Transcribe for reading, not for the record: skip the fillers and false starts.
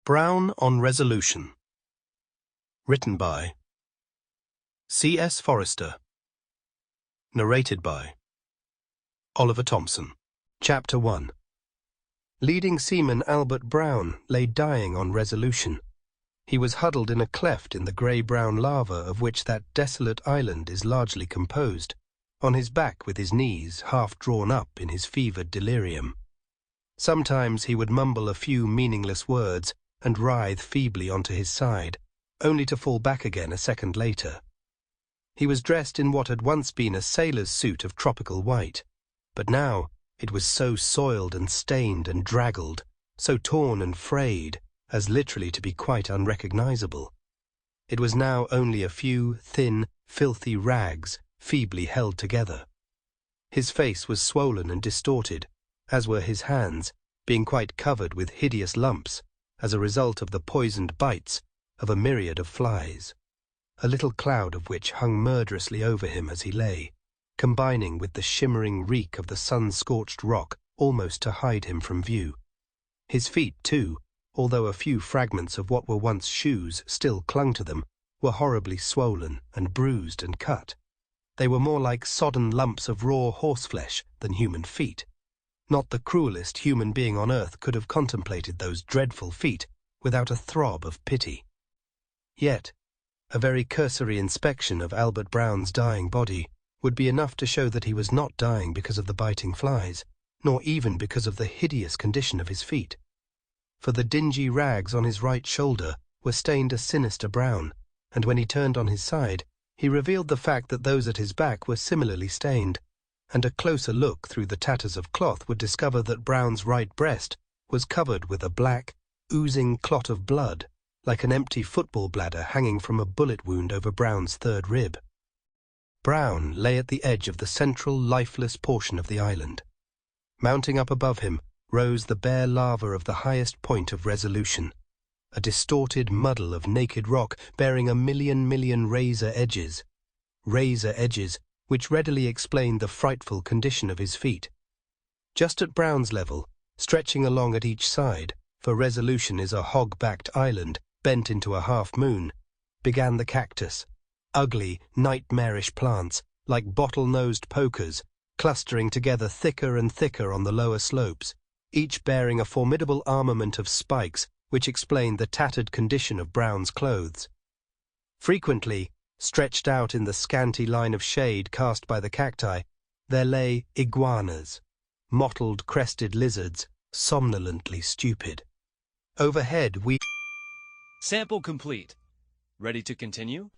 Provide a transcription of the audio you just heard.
Brown on Resolution. Written by C.S. Forrester. Narrated by Oliver Thompson. Chapter 1. Leading seaman Albert Brown lay dying on Resolution. He was huddled in a cleft in the grey-brown lava of which that desolate island is largely composed, on his back with his knees half drawn up in his fevered delirium. Sometimes he would mumble a few meaningless words and writhe feebly onto his side, only to fall back again a second later. He was dressed in what had once been a sailor's suit of tropical white, but now it was so soiled and stained and draggled, so torn and frayed, as literally to be quite unrecognizable. It was now only a few thin, filthy rags feebly held together. His face was swollen and distorted, as were his hands, being quite covered with hideous lumps as a result of the poisoned bites of a myriad of flies, a little cloud of which hung murderously over him as he lay, combining with the shimmering reek of the sun-scorched rock almost to hide him from view. His feet, too, although a few fragments of what were once shoes still clung to them, were horribly swollen and bruised and cut. They were more like sodden lumps of raw horseflesh than human feet. Not the cruelest human being on earth could have contemplated those dreadful feet without a throb of pity. Yet, a very cursory inspection of Albert Brown's dying body would be enough to show that he was not dying because of the biting flies, nor even because of the hideous condition of his feet. For the dingy rags on his right shoulder were stained a sinister brown, and when he turned on his side, he revealed the fact that those at his back were similarly stained, and a closer look through the tatters of cloth would discover that Brown's right breast was covered with a black, oozing clot of blood, like an empty football bladder hanging from a bullet wound over Brown's third rib. Brown lay at the edge of the central, lifeless portion of the island. Mounting up above him rose the bare lava of the highest point of Resolution, a distorted muddle of naked rock bearing a million razor edges which readily explained the frightful condition of his feet. Just at Brown's level, stretching along at each side, for Resolution is a hog-backed island bent into a half-moon, began the cactus, ugly, nightmarish plants, like bottle-nosed pokers, clustering together thicker and thicker on the lower slopes, each bearing a formidable armament of spikes which explained the tattered condition of Brown's clothes. Frequently, stretched out in the scanty line of shade cast by the cacti, there lay iguanas, mottled crested lizards, somnolently stupid. Overhead Sample complete. Ready to continue?